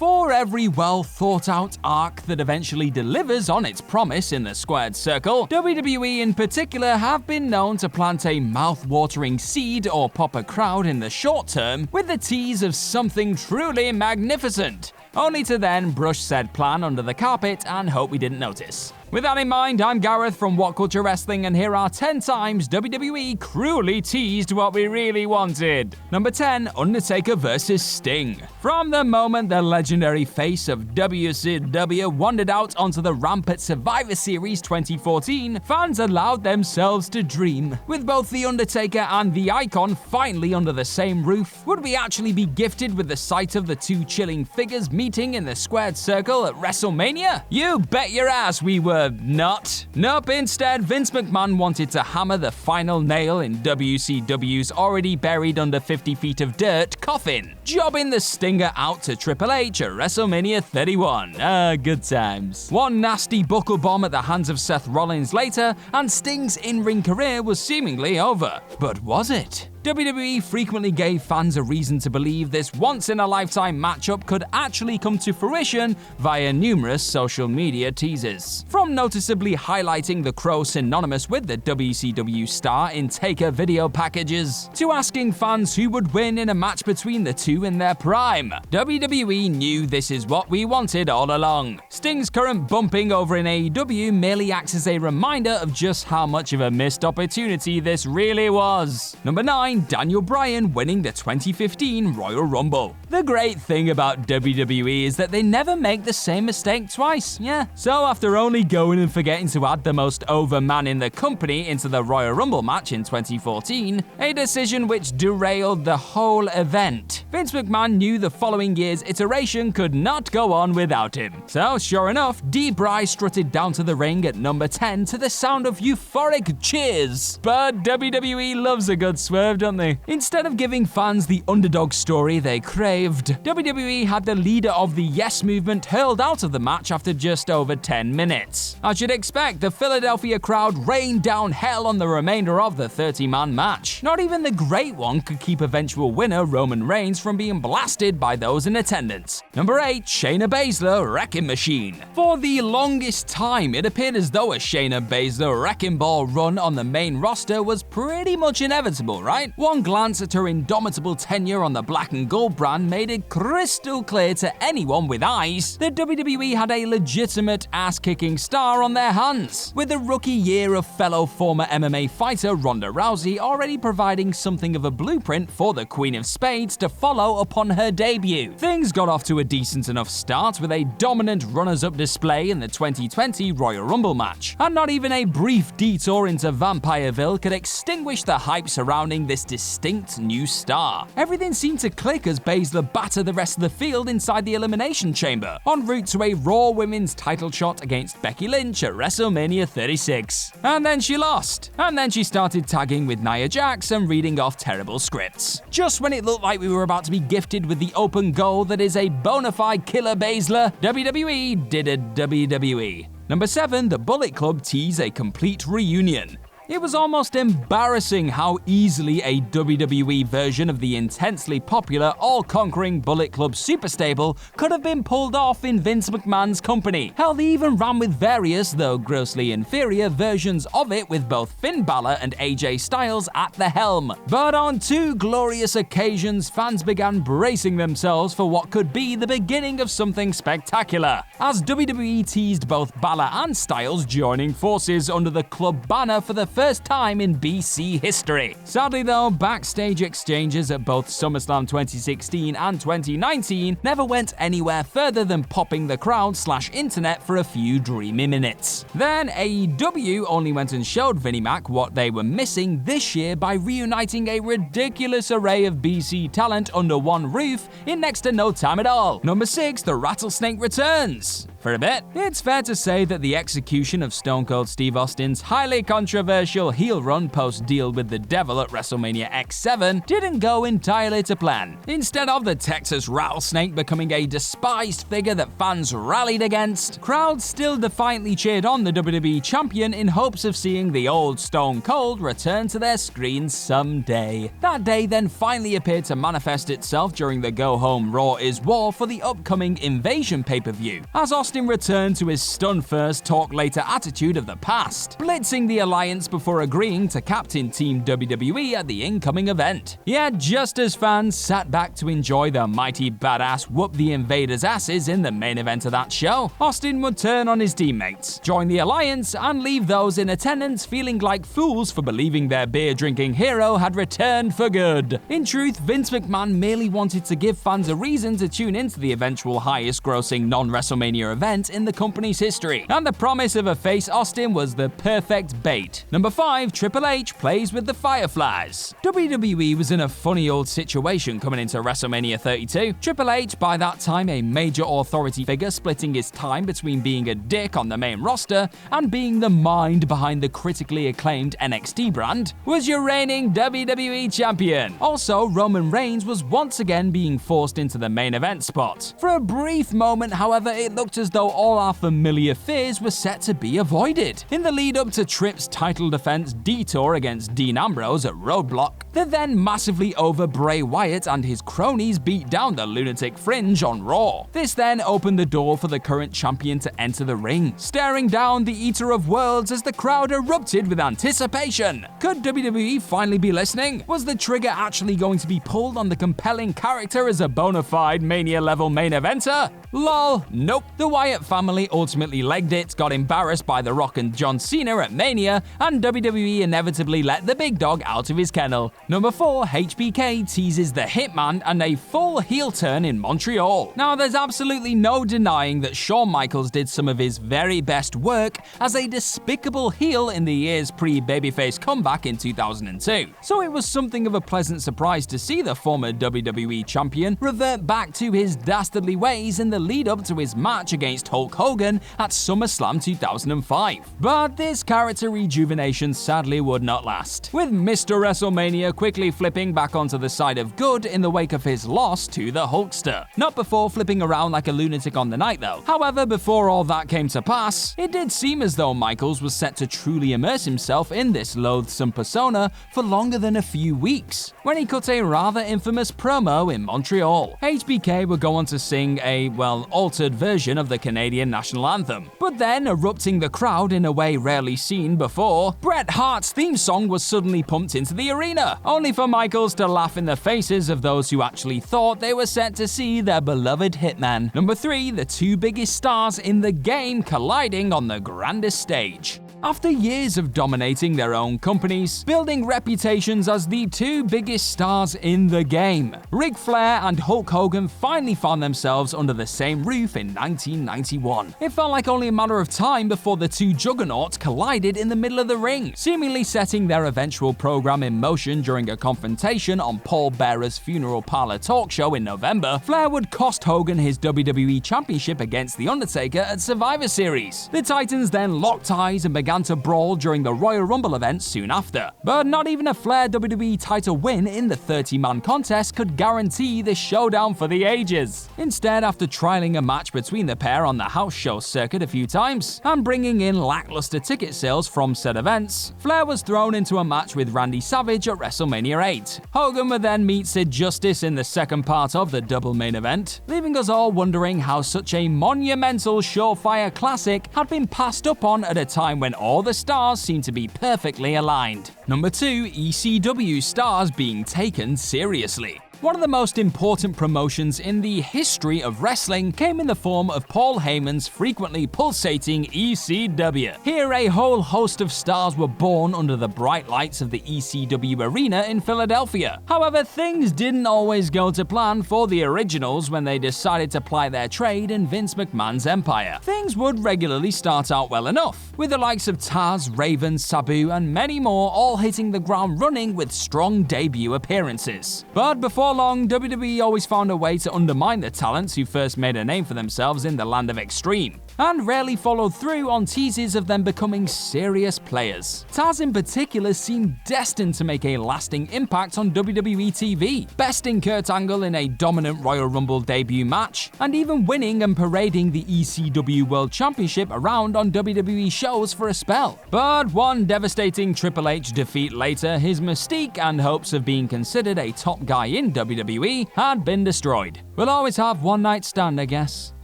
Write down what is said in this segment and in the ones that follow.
For every well-thought-out arc that eventually delivers on its promise in the squared circle, WWE in particular have been known to plant a mouth-watering seed or pop a crowd in the short term with the tease of something truly magnificent, only to then brush said plan under the carpet and hope we didn't notice. With that in mind, I'm Gareth from What Culture Wrestling, and here are 10 times WWE cruelly teased what we really wanted. Number 10, Undertaker vs. Sting. From the moment the legendary face of WCW wandered out onto the ramp at Survivor Series 2014, fans allowed themselves to dream. With both The Undertaker and the Icon finally under the same roof, would we actually be gifted with the sight of the two chilling figures meeting in the squared circle at WrestleMania? You bet your ass we were not. Nope, instead Vince McMahon wanted to hammer the final nail in WCW's already buried under 50 feet of dirt coffin, jobbing the stinger out to Triple H at WrestleMania 31. Good times. One nasty buckle bomb at the hands of Seth Rollins later, and Sting's in-ring career was seemingly over. But was it? WWE frequently gave fans a reason to believe this once-in-a-lifetime matchup could actually come to fruition via numerous social media teases. From noticeably highlighting the crow synonymous with the WCW star in Taker video packages, to asking fans who would win in a match between the two in their prime. WWE knew this is what we wanted all along. Sting's current bumping over in AEW merely acts as a reminder of just how much of a missed opportunity this really was. Number 9. Daniel Bryan winning the 2015 Royal Rumble. The great thing about WWE is that they never make the same mistake twice, So after only going and forgetting to add the most over man in the company into the Royal Rumble match in 2014, a decision which derailed the whole event, Vince McMahon knew the following year's iteration could not go on without him. So sure enough, D-Bry strutted down to the ring at number 10 to the sound of euphoric cheers. But WWE loves a good swerve, don't they? Instead of giving fans the underdog story they craved, WWE had the leader of the Yes movement hurled out of the match after just over 10 minutes. As you'd expect, the Philadelphia crowd rained down hell on the remainder of the 30-man match. Not even the Great One could keep eventual winner Roman Reigns from being blasted by those in attendance. Number 8, Shayna Baszler Wrecking Machine. For the longest time, it appeared as though a Shayna Baszler Wrecking Ball run on the main roster was pretty much inevitable, right? One glance at her indomitable tenure on the Black and Gold brand made it crystal clear to anyone with eyes that WWE had a legitimate ass-kicking star on their hands, with the rookie year of fellow former MMA fighter Ronda Rousey already providing something of a blueprint for the Queen of Spades to follow upon her debut. Things got off to a decent enough start with a dominant runners-up display in the 2020 Royal Rumble match, and not even a brief detour into Vampireville could extinguish the hype surrounding this distinct new star. Everything seemed to click as Baszler battered the rest of the field inside the Elimination Chamber, en route to a Raw Women's title shot against Becky Lynch at WrestleMania 36. And then she lost. And then she started tagging with Nia Jax and reading off terrible scripts. Just when it looked like we were about to be gifted with the open goal that is a bona fide killer Baszler, WWE did a WWE. Number 7, the Bullet Club tease a complete reunion. It was almost embarrassing how easily a WWE version of the intensely popular, all-conquering Bullet Club super stable could have been pulled off in Vince McMahon's company. Hell, they even ran with various, though grossly inferior, versions of it with both Finn Balor and AJ Styles at the helm. But on 2 glorious occasions, fans began bracing themselves for what could be the beginning of something spectacular, as WWE teased both Balor and Styles joining forces under the club banner for the first time in BC history. Sadly though, backstage exchanges at both SummerSlam 2016 and 2019 never went anywhere further than popping the crowd/internet for a few dreamy minutes. Then AEW only went and showed Vinnie Mac what they were missing this year by reuniting a ridiculous array of BC talent under one roof in next to no time at all. Number 6, the Rattlesnake returns. for a bit. It's fair to say that the execution of Stone Cold Steve Austin's highly controversial heel run post-deal with the Devil at WrestleMania X7 didn't go entirely to plan. Instead of the Texas Rattlesnake becoming a despised figure that fans rallied against, crowds still defiantly cheered on the WWE Champion in hopes of seeing the old Stone Cold return to their screens someday. That day then finally appeared to manifest itself during the Go Home Raw is War for the upcoming Invasion pay-per-view, as Austin returned to his stun first, talk later attitude of the past, blitzing the alliance before agreeing to captain Team WWE at the incoming event. Yet just as fans sat back to enjoy the mighty badass whoop the Invaders' asses in the main event of that show, Austin would turn on his teammates, join the alliance, and leave those in attendance feeling like fools for believing their beer-drinking hero had returned for good. In truth, Vince McMahon merely wanted to give fans a reason to tune into the eventual highest-grossing non-WrestleMania event in the company's history, and the promise of a face Austin was the perfect bait. Number 5, Triple H plays with the Fireflies. WWE was in a funny old situation coming into WrestleMania 32. Triple H, by that time a major authority figure splitting his time between being a dick on the main roster and being the mind behind the critically acclaimed NXT brand, was your reigning WWE champion. Also, Roman Reigns was once again being forced into the main event spot. For a brief moment, however, it looked as though all our familiar fears were set to be avoided. In the lead up to Tripp's title defense detour against Dean Ambrose at Roadblock, the then massively over Bray Wyatt and his cronies beat down the lunatic Fringe on Raw. This then opened the door for the current champion to enter the ring, staring down the Eater of Worlds as the crowd erupted with anticipation. Could WWE finally be listening? Was the trigger actually going to be pulled on the compelling character as a bona fide Mania-level main eventer? Lol, nope. The Wyatt family ultimately legged it, got embarrassed by The Rock and John Cena at Mania, and WWE inevitably let the big dog out of his kennel. Number 4, HBK teases the Hitman and a full heel turn in Montreal. Now, there's absolutely no denying that Shawn Michaels did some of his very best work as a despicable heel in the years pre-babyface comeback in 2002. So it was something of a pleasant surprise to see the former WWE champion revert back to his dastardly ways in the lead up to his match against Hulk Hogan at SummerSlam 2005. But this character rejuvenation sadly would not last, with Mr. WrestleMania quickly flipping back onto the side of good in the wake of his loss to the Hulkster. Not before flipping around like a lunatic on the night though. However, before all that came to pass, it did seem as though Michaels was set to truly immerse himself in this loathsome persona for longer than a few weeks, when he cut a rather infamous promo in Montreal. HBK would go on to sing a, well, altered version of the Canadian national anthem, but then erupting the crowd in a way rarely seen before, Bret Hart's theme song was suddenly pumped into the arena, only for Michaels to laugh in the faces of those who actually thought they were set to see their beloved Hitman. Number 3, the two biggest stars in the game colliding on the grandest stage. After years of dominating their own companies, building reputations as the two biggest stars in the game, Ric Flair and Hulk Hogan finally found themselves under the same roof in 1991. It felt like only a matter of time before the two juggernauts collided in the middle of the ring, seemingly setting their eventual program in motion during a confrontation on Paul Bearer's funeral parlor talk show in November. Flair would cost Hogan his WWE Championship against The Undertaker at Survivor Series. The Titans then locked eyes and began to brawl during the Royal Rumble event soon after. But not even a Flair WWE title win in the 30-man contest could guarantee the showdown for the ages. Instead, after trialing a match between the pair on the house show circuit a few times, and bringing in lackluster ticket sales from said events, Flair was thrown into a match with Randy Savage at WrestleMania 8. Hogan would then meet Sid Justice in the second part of the double main event, leaving us all wondering how such a monumental surefire classic had been passed up on at a time when all the stars seemed to be perfectly aligned. Number 2, ECW stars being taken seriously. One of the most important promotions in the history of wrestling came in the form of Paul Heyman's frequently pulsating ECW. Here, a whole host of stars were born under the bright lights of the ECW arena in Philadelphia. However, things didn't always go to plan for the originals when they decided to ply their trade in Vince McMahon's empire. Things would regularly start out well enough, with the likes of Taz, Raven, Sabu, and many more all hitting the ground running with strong debut appearances. But before long, WWE always found a way to undermine the talents who first made a name for themselves in the land of Extreme. and rarely followed through on teases of them becoming serious players. Taz in particular seemed destined to make a lasting impact on WWE TV, besting Kurt Angle in a dominant Royal Rumble debut match, and even winning and parading the ECW World Championship around on WWE shows for a spell. But one devastating Triple H defeat later, his mystique and hopes of being considered a top guy in WWE had been destroyed. We'll always have one night stand, I guess.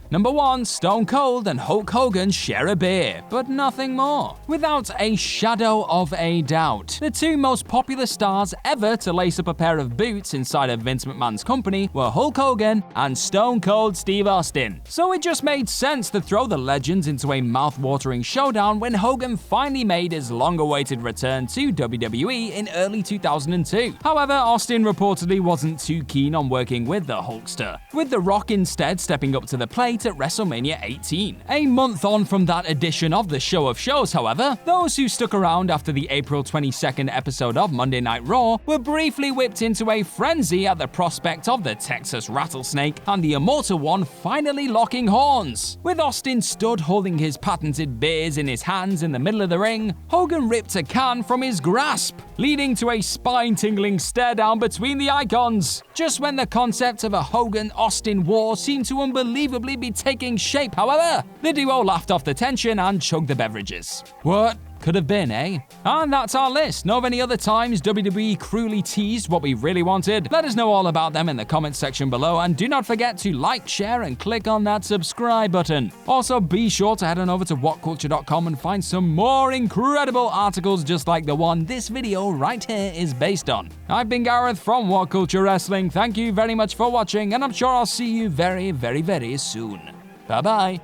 Number 1, Stone Cold and Hulk Hogan share a beer, but nothing more. Without a shadow of a doubt, the two most popular stars ever to lace up a pair of boots inside of Vince McMahon's company were Hulk Hogan and Stone Cold Steve Austin. So it just made sense to throw the legends into a mouth-watering showdown when Hogan finally made his long-awaited return to WWE in early 2002. However, Austin reportedly wasn't too keen on working with the Hulkster, with The Rock instead stepping up to the plate at WrestleMania 18. A month on from that edition of the Show of Shows, however, those who stuck around after the April 22nd episode of Monday Night Raw were briefly whipped into a frenzy at the prospect of the Texas Rattlesnake and the Immortal One finally locking horns. With Austin stood holding his patented beers in his hands in the middle of the ring, Hogan ripped a can from his grasp, leading to a spine-tingling stare down between the icons. Just when the concept of a Hogan-Austin war seemed to unbelievably be taking shape, however, the duo laughed off the tension and chugged the beverages. What could have been, eh? And that's our list. Know of any other times WWE cruelly teased what we really wanted? Let us know all about them in the comments section below, and do not forget to like, share, and click on that subscribe button. Also, be sure to head on over to whatculture.com and find some more incredible articles just like the one this video right here is based on. I've been Gareth from What Culture Wrestling. Thank you very much for watching, and I'm sure I'll see you very, very, very soon. Bye-bye.